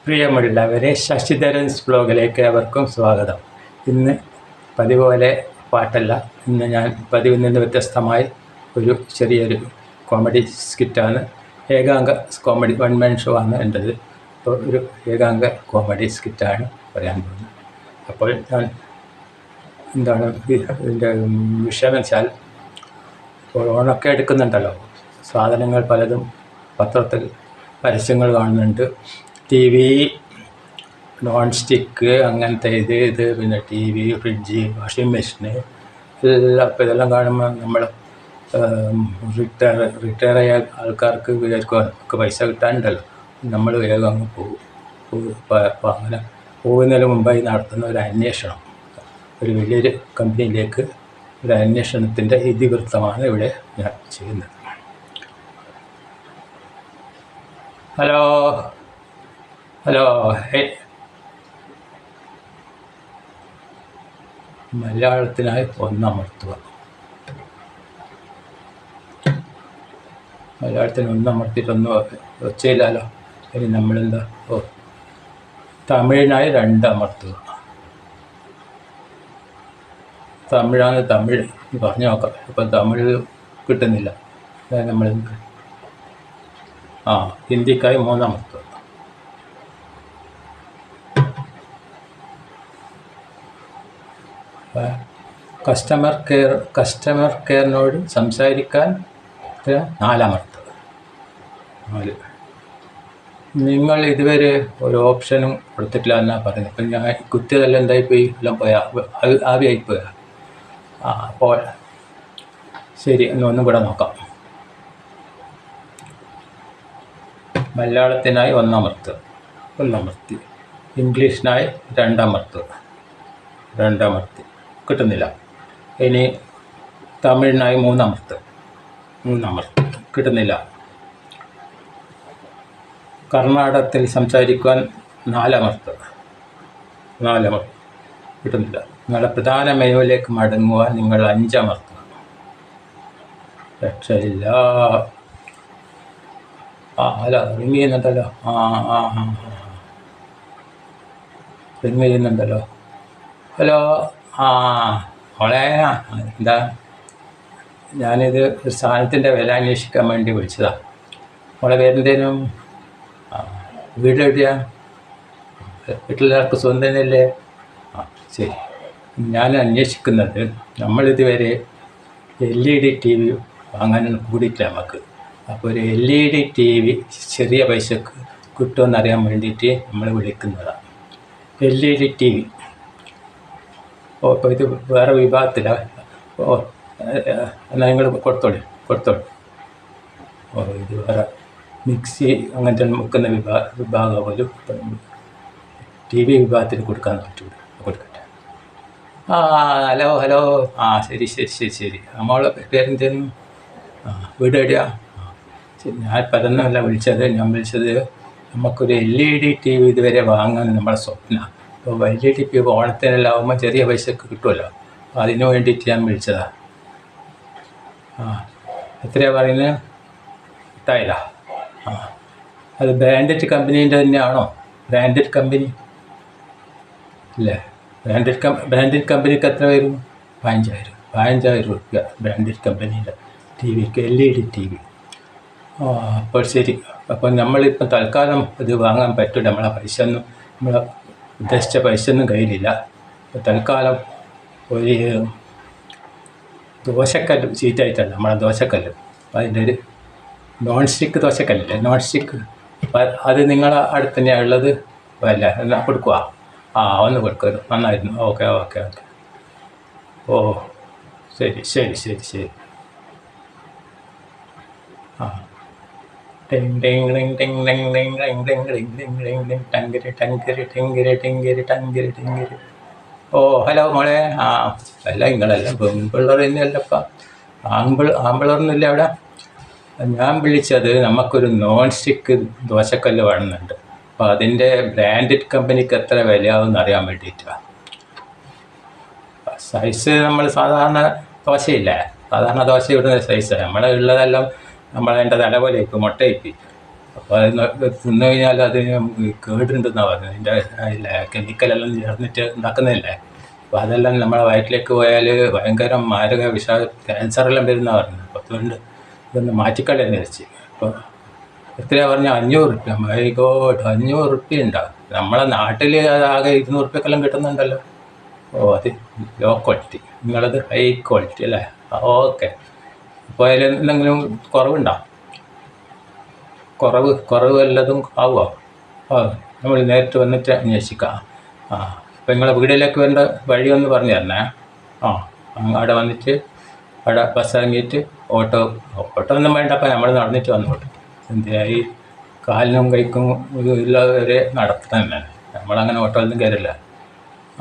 പ്രിയമുള്ളവരെ, ശശിധരൻസ് വ്ലോഗിലേക്ക് ഏവർക്കും സ്വാഗതം. ഇന്ന് പതിവ് പോലെ പാട്ടല്ല, ഇന്ന് ഞാൻ പതിവിൽ നിന്ന് വ്യത്യസ്തമായി ഒരു ചെറിയൊരു കോമഡി സ്കിറ്റാണ്. ഏകാംഗ കോമഡി വൺ മാൻ ഷോ ആണ് എൻ്റെത്. അപ്പോൾ ഒരു ഏകാംഗ കോമഡി സ്കിറ്റാണ് പറയാൻ പോകുന്നത്. അപ്പോൾ ഞാൻ എന്താണ് ഇതിൻ്റെ വിഷയം വെച്ചാൽ, ഇപ്പോൾ ഓണൊക്കെ എടുക്കുന്നുണ്ടല്ലോ, സാധനങ്ങൾ പലതും പത്രത്തിൽ പരസ്യങ്ങൾ കാണുന്നുണ്ട്. ടി വി, നോൺ സ്റ്റിക്ക്, അങ്ങനത്തെ ഇത് പിന്നെ ടി വി, ഫ്രിഡ്ജ്, വാഷിംഗ് മെഷീന് എല്ലാം. ഇപ്പോൾ ഇതെല്ലാം കാണുമ്പോൾ നമ്മൾ റിട്ടയർ ആയ ആൾക്കാർക്ക് വിചാരിക്കും ഒക്കെ പൈസ കിട്ടാനുണ്ടല്ലോ, നമ്മൾ വേഗം അങ്ങ് പോകും. അപ്പോൾ അങ്ങനെ പോകുന്നതിന് മുമ്പായി നടത്തുന്ന ഒരു അന്വേഷണം, ഒരു വലിയൊരു കമ്പനിയിലേക്ക് ഒരു അന്വേഷണത്തിൻ്റെ ഇതിവൃത്തമാണ് ഇവിടെ ഞാൻ ചെയ്യുന്നത്. ഹലോ ഹലോ മലയാളത്തിനായി ഒന്നമർത്തുക. മലയാളത്തിന് ഒന്നമർത്തിയിട്ടൊന്നും ഒച്ചയില്ലല്ലോ. ഇനി നമ്മളെന്താ, തമിഴിനായി 2 അമർത്തുക. തമിഴാണ് തമിഴ് പറഞ്ഞു നോക്കാം. ഇപ്പം തമിഴ് കിട്ടുന്നില്ല, നമ്മളെന്ത്. ഹിന്ദിക്കായി 3 അമർത്തുക. കസ്റ്റമർ കെയറിനോട് സംസാരിക്കാൻ 4 അമർത്തുക. 4. നിങ്ങൾ ഇതുവരെ ഒരു ഓപ്ഷനും കൊടുത്തിട്ടില്ല എന്നാണ് പറയുന്നത്. ഇപ്പം ഞാൻ കുത്തിയതെല്ലാം എന്തായിപ്പോയി, എല്ലാം ആവിയായിപ്പോയാ. അപ്പോൾ ശരി, ഒന്നും കൂടെ നോക്കാം. മലയാളത്തിനായി 1 അമർത്തുക. 1 അമർത്തി. ഇംഗ്ലീഷിനായി 2 അമർത്തുക. 2 അമർത്തി. കിട്ടുന്നില്ല. ഇനി തമിഴിനായി 3 അമർത്തുക. 3 അമർത്തി. കിട്ടുന്നില്ല. കർണാടകത്തിൽ സംസാരിക്കുവാൻ 4 അമർത്തുക. 4 അമർത്തി. കിട്ടുന്നില്ല. നിങ്ങളുടെ പ്രധാന മെനുവിലേക്ക് മടങ്ങുവാൻ നിങ്ങൾ 5 അമർത്തുക. രക്ഷയില്ല. അല്ല, റിങ് ചെയ്യുന്നുണ്ടല്ലോ. റിങ് ചെയ്യുന്നുണ്ടല്ലോ. ഹലോ, മോളെ, എന്താ? ഞാനിത് ഒരു സാധനത്തിൻ്റെ വില അന്വേഷിക്കാൻ വേണ്ടി വിളിച്ചതാണ്. മോളെ പേരെന്തേനും? വീട്ടിലെവിടെയാ? വീട്ടിലെല്ലാവർക്കും സ്വന്തം തന്നെയല്ലേ? ശരി. ഞാൻ അന്വേഷിക്കുന്നത്, നമ്മളിതുവരെ LED TV വാങ്ങാനൊന്നും കൂടിയിട്ടില്ല നമുക്ക്. അപ്പോൾ ഒരു LED TV ചെറിയ പൈസക്ക് കിട്ടുമെന്നറിയാൻ വേണ്ടിയിട്ട് നമ്മൾ വിളിക്കുന്നതാണ്. LED TV. അപ്പോൾ ഇത് വേറെ വിഭാഗത്തിലാണ്. എന്നാൽ നിങ്ങൾ കൊടുത്തോളൂ. ഇത് വേറെ മിക്സി അങ്ങനത്തെ വെക്കുന്ന വിഭാഗം പോലും TV വിഭാഗത്തിൽ കൊടുക്കാൻ പറ്റൂല. കൊടുക്കട്ടെ. ഹലോ. ശരി. മോളെ പേരെന്തേനും? വീട് എവിടെയാ? ശരി. ഞാൻ പരന്നല്ല വിളിച്ചത്. ഞാൻ വിളിച്ചത്, നമുക്കൊരു LED TV ഇതുവരെ വാങ്ങാൻ നമ്മളെ സ്വപ്നം. അപ്പോൾ LED TV ഓണത്തിനെല്ലാം ആകുമ്പോൾ ചെറിയ പൈസക്ക് കിട്ടുമല്ലോ. അപ്പോൾ അതിന് വേണ്ടിയിട്ട് ഞാൻ വിളിച്ചതാണ്. എത്രയാണ് പറയുന്നത്? 8,000. അത് ബ്രാൻഡഡ് കമ്പനീൻ്റെ തന്നെയാണോ? ബ്രാൻഡഡ് കമ്പനി ഇല്ലേ? ബ്രാൻഡഡ് കമ്പനിക്ക് എത്ര വരും? 15,000 രൂപ ബ്രാൻഡഡ് കമ്പനീൻ്റെ TVക്ക്, LED TV. അപ്പോൾ ശരി. അപ്പോൾ നമ്മളിപ്പം തൽക്കാലം ഇത് വാങ്ങാൻ പറ്റില്ല. നമ്മളെ ഉദ്ദേശിച്ച പൈസ ഒന്നും കയ്യിലില്ല. തൽക്കാലം ഒരു ദോശക്കല്ല് ചീറ്റായിട്ടല്ല, നമ്മളെ ദോശക്കല്ല്, അതിൻ്റെ ഒരു നോൺ സ്റ്റിക്ക് ദോശക്കല്ലില്ലേ, നോൺ സ്റ്റിക്ക്, അത് നിങ്ങളെ അടുത്ത് തന്നെയാണ് ഉള്ളത്. അല്ല, എന്നാൽ കൊടുക്കുക. ഒന്ന് കൊടുക്കുക. നന്നായിരുന്നു. ഓക്കെ. ഓ ശരി. ഓ ഹലോ മോളെ. അല്ല, നിങ്ങളെല്ലാം പെൺപിള്ളേർ തന്നെയല്ലപ്പ, ആൺപിള്ളേർന്നില്ല അവിടെ. ഞാൻ വിളിച്ചത്, നമുക്കൊരു നോൺ സ്റ്റിക്ക് ദോശക്കല്ല് വേണമെന്നുണ്ട്. അപ്പോൾ അതിൻ്റെ ബ്രാൻഡഡ് കമ്പനിക്ക് എത്ര വിലയാവുമെന്ന് അറിയാൻ വേണ്ടിയിട്ടാണ്. സൈസ് നമ്മൾ സാധാരണ ദോശ ഇടുന്ന സൈസ്. നമ്മളെ ഉള്ളതെല്ലാം നമ്മളതിൻ്റെ തല പോലെ ഇപ്പം മുട്ടയിപ്പി അപ്പോൾ അത് തിന്നു കഴിഞ്ഞാൽ അതിന് കേടുണ്ടെന്നാണ് പറഞ്ഞത്. അതിൻ്റെ അതിലെ കെമിക്കലെല്ലാം ചേർന്നിട്ട് ഉണ്ടാക്കുന്നതല്ലേ. അപ്പോൾ അതെല്ലാം നമ്മളെ വയറ്റിലേക്ക് പോയാൽ ഭയങ്കര മാരക ക്യാൻസറെല്ലാം വരുന്നതാണ് പറഞ്ഞത്. അപ്പോൾ അതുകൊണ്ട് ഇതൊന്ന് മാറ്റിക്കളയെന്ന് വെച്ച്. അപ്പോൾ എത്രയാണ് പറഞ്ഞാൽ 500 റുപ്യ. മൈ ഗോഡ്, 500 റുപ്യ ഉണ്ടാവും. നമ്മളെ നാട്ടിൽ ആകെ 200 റുപ്യക്കെല്ലാം കിട്ടുന്നുണ്ടല്ലോ. ഓ, അത് ലോ ക്വാളിറ്റി, നിങ്ങളത് ഹൈ ക്വാളിറ്റി അല്ലേ? ഓക്കെ. അപ്പോൾ അതിൽ എന്തെങ്കിലും കുറവുണ്ടോ? കുറവ് വല്ലതും ആവുമോ? നമ്മൾ നേരിട്ട് വന്നിട്ട് അന്വേഷിക്കാം. അപ്പോൾ നിങ്ങളെ വീട്ടിലേക്ക് വരേണ്ട വഴി ഒന്ന് പറഞ്ഞു തരണേ. അവിടെ വന്നിട്ട് അവിടെ ബസ് ഇറങ്ങിയിട്ട് ഓട്ടോ ഒന്നും വേണ്ട. അപ്പോൾ നമ്മൾ നടന്നിട്ട് വന്നോളൂ. എന്തിനായി കാലിനും കൈക്കും ഇല്ലാതെ നടത്തുക തന്നെയാണ്. നമ്മളങ്ങനെ ഓട്ടോ ഒന്നും കയറില്ല.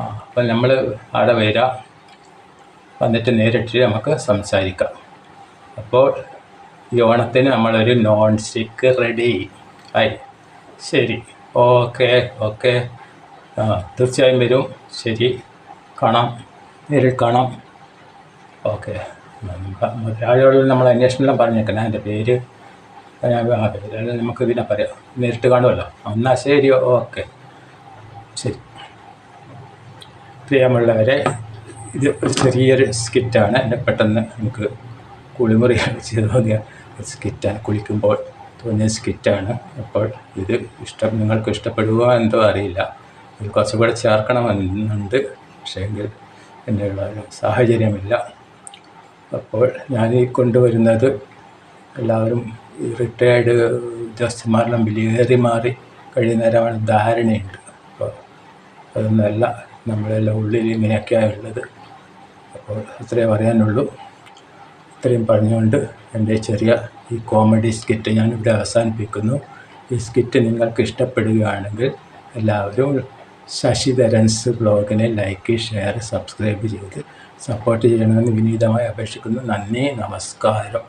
അപ്പം നമ്മൾ അവിടെ വരാം, വന്നിട്ട് നേരിട്ട് നമുക്ക് സംസാരിക്കാം. അപ്പോൾ ഈ ഓണത്തിന് നമ്മളൊരു നോൺ സ്റ്റിക്ക് റെഡി ആയി. ശരി, ഓക്കെ. തീർച്ചയായും വരും. ശരി, കാണാം, നേരിൽ കാണാം. ഓക്കെ. മുതലാളിയോട് നമ്മൾ അന്വേഷണമെല്ലാം പറഞ്ഞേക്കണം. എൻ്റെ പേര് നമുക്ക് ഇതിനെ പറയാം, നേരിട്ട് കാണുമല്ലോ. എന്നാൽ ശരി, ഓക്കെ, ശരി. പ്രിയമുള്ളവരെ, ഇത് ഒരു ചെറിയൊരു സ്കിറ്റാണ്. എന്നെ പെട്ടെന്ന് നമുക്ക് കുളിമുറി ചെയ്ത് തോന്നിയ സ്കിറ്റാണ്, കുളിക്കുമ്പോൾ തോന്നിയ സ്കിറ്റാണ്. അപ്പോൾ ഇത് നിങ്ങൾക്ക് ഇഷ്ടപ്പെടുക എന്തോ അറിയില്ല. ഇത് കുറച്ചുകൂടെ ചേർക്കണമെന്നുണ്ട്, പക്ഷേ എങ്കിൽ എൻ്റെ ഉള്ള ഒരു സാഹചര്യമില്ല. അപ്പോൾ ഞാൻ ഈ കൊണ്ടുവരുന്നത് എല്ലാവരും റിട്ടയേർഡ് ഉദ്യോഗസ്ഥന്മാരെല്ലാം വിലയേറി മാറി കഴിയുന്നവരാണ് ധാരണയുണ്ട്. അപ്പോൾ അതൊന്നുമല്ല, നമ്മളെല്ലാം ഉള്ളിൽ ഇങ്ങനെയൊക്കെയാണ് ഉള്ളത്. അപ്പോൾ അത്രയും അറിയാനുള്ളൂ. ഇത്രയും പറഞ്ഞുകൊണ്ട് എൻ്റെ ചെറിയ ഈ കോമഡി സ്കിറ്റ് ഞാനിവിടെ അവസാനിപ്പിക്കുന്നു. ഈ സ്കിറ്റ് നിങ്ങൾക്ക് ഇഷ്ടപ്പെടുകയാണെങ്കിൽ എല്ലാവരും ശശിധരൻസ് ബ്ലോഗിനെ ലൈക്ക്, ഷെയർ, സബ്സ്ക്രൈബ് ചെയ്ത് സപ്പോർട്ട് ചെയ്യണമെന്ന് വിനീതമായി അപേക്ഷിക്കുന്നു. നന്ദി, നമസ്കാരം.